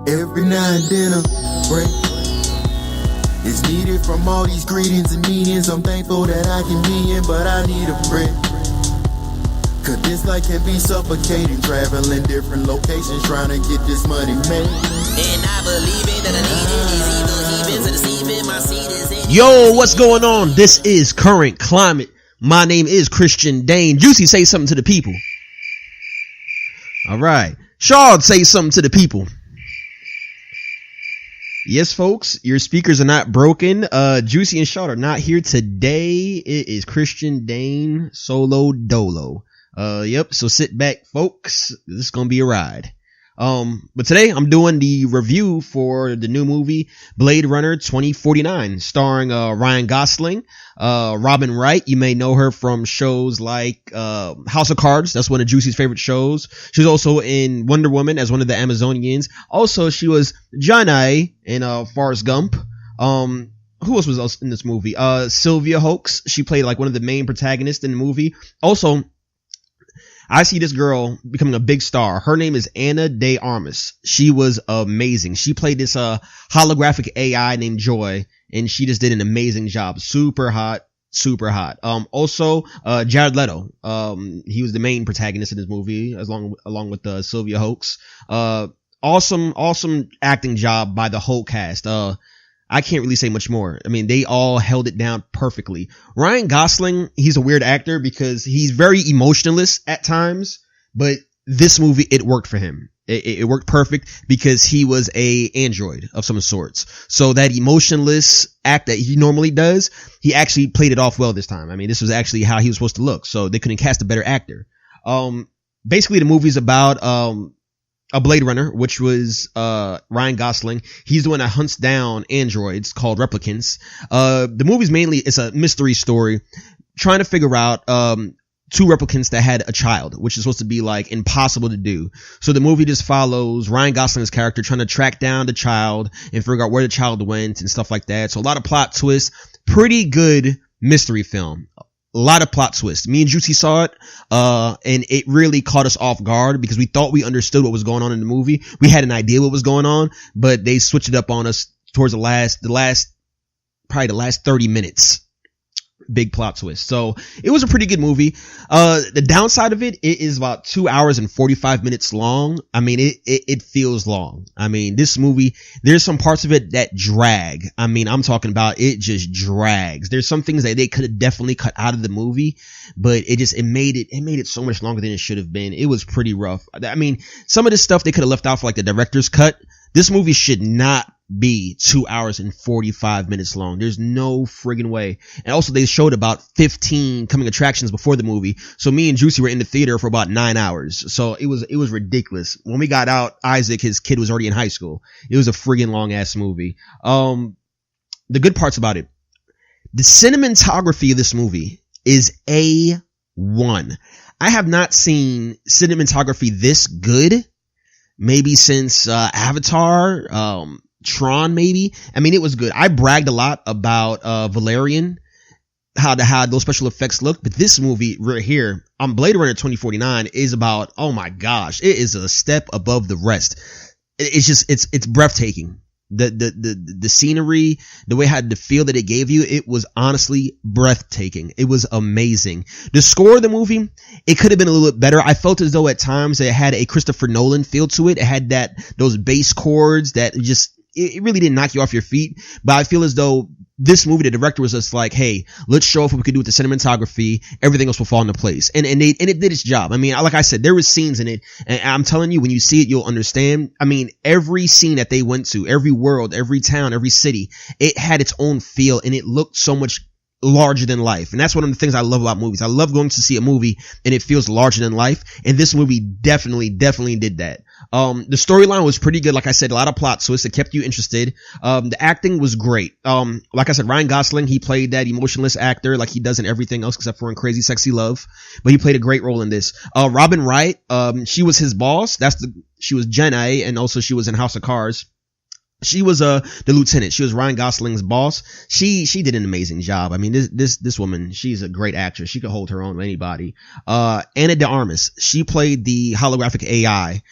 Every now and then a break is needed from all these greetings and meetings. I'm thankful that I can be in, but I need a break. Cause this life can be suffocating, traveling different locations, trying to get this money made. And I believe it that I need it. These evil heathens are deceiving. My seed is in. Yo, what's going on? This is Current Climate. My name is Christian Dane. Juicy, say something to the people. All right. Shad, say something to the people. Yes, folks, your speakers are not broken. Juicy and Shad are not here today. It is Christian Dane solo dolo. Yep. So sit back, folks. This is going to be a ride. But today I'm doing the review for the new movie Blade Runner 2049, starring Ryan Gosling, Robin Wright. You may know her from shows like House of Cards. That's one of Juicy's favorite shows. She was also in Wonder Woman as one of the Amazonians. Also, she was Johnny in Forrest Gump. Who else was in this movie? Sylvia Hoeks. She played like one of the main protagonists in the movie. Also, I see this girl becoming a big star. Her name is Ana de Armas. She was amazing. She played this holographic AI named Joy, and she just did an amazing job. Super hot, super hot. Also, Jared Leto. He was the main protagonist in this movie, along with Sylvia Hoeks. Awesome acting job by the whole cast. I can't really say much more. I mean, they all held it down perfectly. Ryan Gosling, he's a weird actor because he's very emotionless at times, but this movie, it worked for him. It worked perfect because he was a android of some sorts. So that emotionless act that he normally does, he actually played it off well this time. I mean, this was actually how he was supposed to look. So they couldn't cast a better actor. Basically the movie's about, a Blade Runner, which was Ryan Gosling. He's the one that hunts down androids called replicants. The movie's mainly, it's a mystery story trying to figure out two replicants that had a child, which is supposed to be like impossible to do. So the movie just follows Ryan Gosling's character trying to track down the child and figure out where the child went and stuff like that. So a lot of plot twists. Pretty good mystery film. A lot of plot twists. Me and Juicy saw it, and it really caught us off guard because we thought we understood what was going on in the movie. We had an idea what was going on, but they switched it up on us towards the last 30 minutes. Big plot twist. So it was a pretty good movie. The downside of it is about 2 hours and 45 minutes long. I mean, it feels long. I mean, this movie, there's some parts of it that drag. I mean, I'm talking about it just drags. There's some things that they could have definitely cut out of the movie, but it made it so much longer than it should have been. It was pretty rough. I mean, some of this stuff they could have left out for like the director's cut. This movie should not be 2 hours and 45 minutes long. There's no friggin' way. And also they showed about 15 coming attractions before the movie. So me and Juicy were in the theater for about 9 hours. So it was ridiculous. When we got out, Isaac, his kid, was already in high school. It was a friggin' long ass movie. The good parts about it. The cinematography of this movie is A1. I have not seen cinematography this good maybe since Avatar, Tron, maybe. I mean, it was good. I bragged a lot about Valerian, how those special effects look, but this movie right here on Blade Runner 2049 is about, oh my gosh, it is a step above the rest. It's just it's breathtaking. The scenery, the way the feel that it gave you, it was honestly breathtaking. It was amazing. The score of the movie, it could have been a little bit better. I felt as though at times it had a Christopher Nolan feel to it. It had those bass chords that just, it really didn't knock you off your feet. But I feel as though this movie, the director was just like, hey, let's show off what we could do with the cinematography. Everything else will fall into place. And it did its job. I mean, like I said, there was scenes in it, and I'm telling you, when you see it, you'll understand. I mean, every scene that they went to, every world, every town, every city, it had its own feel, and it looked so much larger than life. And that's one of the things I love about movies. I love going to see a movie and it feels larger than life. And this movie definitely did that. The storyline was pretty good. Like I said, a lot of plot twists. It kept you interested. The acting was great. Like I said, Ryan Gosling, he played that emotionless actor like he does in everything else except for in Crazy Sexy Love. But he played a great role in this. Robin Wright, she was his boss. She was Jenna, and also she was in House of Cards. She was the lieutenant. She was Ryan Gosling's boss. She did an amazing job. I mean, this woman, she's a great actress. She could hold her own with anybody. Ana de Armas, she played the holographic AI.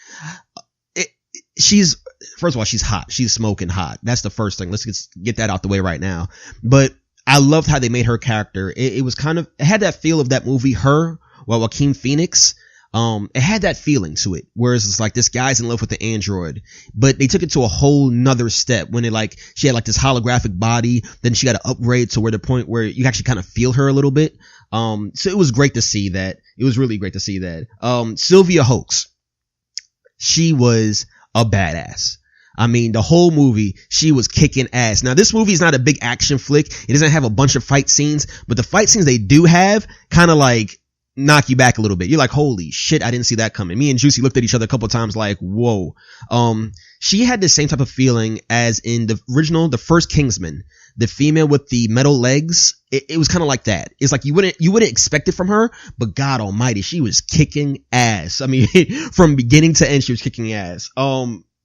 she's, first of all, she's hot. She's smoking hot. That's the first thing. Let's get that out the way right now. But I loved how they made her character. It was kind of, it had that feel of that movie, Her, well, Joaquin Phoenix. It had that feeling to it, whereas it's like this guy's in love with the android, but they took it to a whole nother step when she had like this holographic body, then she got to upgrade to where the point where you actually kind of feel her a little bit. So it was great to see that. It was really great to see that. Sylvia Hoeks, she was a badass. I mean, the whole movie, she was kicking ass. Now, this movie is not a big action flick. It doesn't have a bunch of fight scenes, but the fight scenes they do have kind of like knock you back a little bit. You're like, holy shit, I didn't see that coming. Me and Juicy looked at each other a couple of times like, whoa. She had the same type of feeling as in the first Kingsman, the female with the metal legs. It was kind of like that. It's like you wouldn't expect it from her, but God almighty, she was kicking ass. I mean, from beginning to end, she was kicking ass.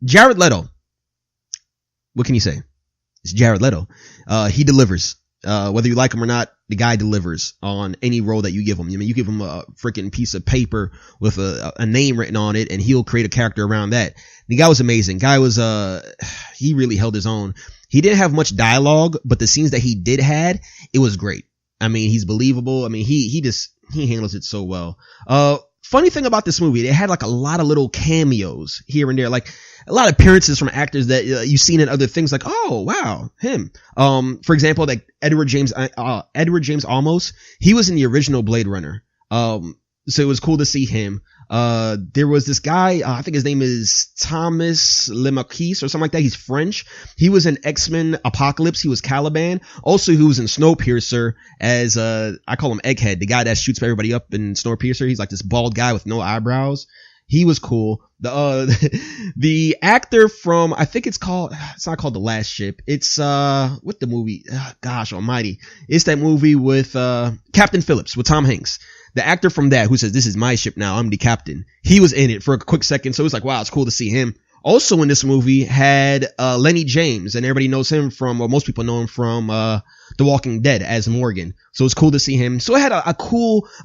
Jared Leto. What can you say? It's Jared Leto. He delivers. Whether you like him or not, the guy delivers on any role that you give him. I mean, you give him a freaking piece of paper with a name written on it, and he'll create a character around that. The guy was amazing. Guy was, he really held his own. He didn't have much dialogue, but the scenes that he did had, it was great. I mean, he's believable. I mean, he handles it so well. Funny thing about this movie, they had like a lot of little cameos here and there, like a lot of appearances from actors that you've seen in other things, like, oh wow, him. For example, like Edward James Olmos, he was in the original Blade Runner. So it was cool to see him. There was this guy, I think his name is Thomas Lemarquis or something like that. He's French. He was in X-Men Apocalypse. He was Caliban. Also, he was in Snowpiercer as, I call him Egghead, the guy that shoots everybody up in Snowpiercer. He's like this bald guy with no eyebrows. He was cool. The actor from, I think it's not called The Last Ship. It's, what the movie? Gosh almighty. It's that movie with, Captain Phillips with Tom Hanks. The actor from that who says, this is my ship now, I'm the captain. He was in it for a quick second. So it was like, wow, it's cool to see him. Also in this movie had Lenny James, and everybody knows him from, or most people know him from The Walking Dead as Morgan. So it's cool to see him. So it had a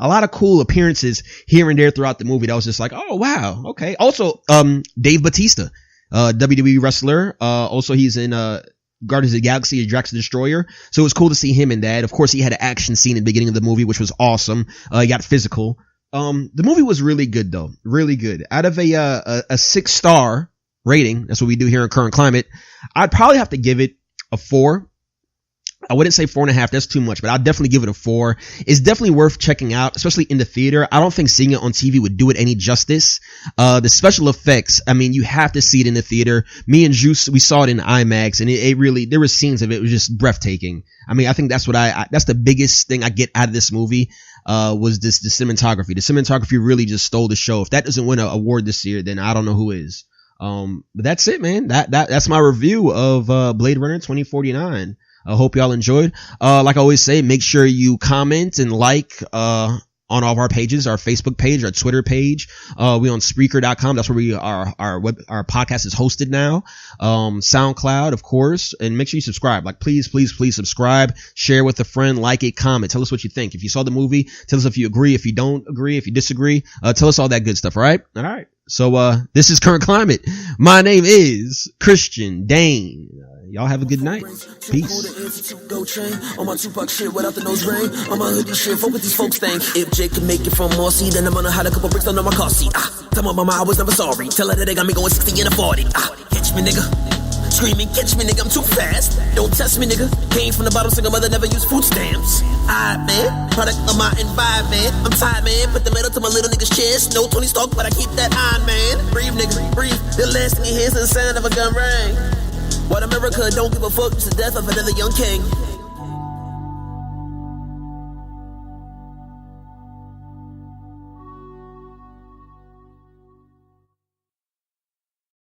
lot of cool appearances here and there throughout the movie that was just like, oh wow, okay. Also, Dave Bautista, WWE wrestler. Also he's in Guardians of the Galaxy as Drax the Destroyer. So it was cool to see him in that. Of course, he had an action scene at the beginning of the movie, which was awesome. He got physical. The movie was really good though. Really good. Out of a 6-star rating, that's what we do here in Current Climate, I'd probably have to give it a 4. I wouldn't say 4.5. That's too much, but I'll definitely give it a 4. It's definitely worth checking out, especially in the theater. I don't think seeing it on TV would do it any justice. The special effects, I mean, you have to see it in the theater. Me and Juice, we saw it in IMAX, and it really, there were scenes of it was just breathtaking. I mean, I think that's what that's the biggest thing I get out of this movie, was the cinematography. The cinematography really just stole the show. If that doesn't win an award this year, then I don't know who is. But that's it, man. That's my review of Blade Runner 2049. I hope y'all enjoyed. Like I always say, make sure you comment and like on all of our pages, our Facebook page, our Twitter page. We on Spreaker.com. That's where our podcast is hosted now. SoundCloud, of course. And make sure you subscribe. Like, please subscribe. Share with a friend. Like it, comment. Tell us what you think. If you saw the movie, tell us if you agree. If you don't agree, if you disagree, tell us all that good stuff. All right. So, this is Current Climate. My name is Christian Dane. Y'all have a good night. Peace. On my Tupac shit without the nose ring. On my hoodie shit, fuck what these folks think. If Jake can make it from Marcy, then I'm gonna hide a couple bricks under my car seat. Tell my mama I was never sorry. Tell her that they got me going 60 and a 40. Catch me, nigga. Screaming, catch me, nigga, I'm too fast. Don't test me, nigga. Came from the bottom, single mother, never used food stamps. Man, product of my environment. I'm tired, man. Put the metal to my little nigga's chest. No Tony Stark, but I keep that iron, man. Breathe, nigga, breathe. The last thing he hears is the sound of a gun ring. White America don't give a fuck, it's the death of another young king.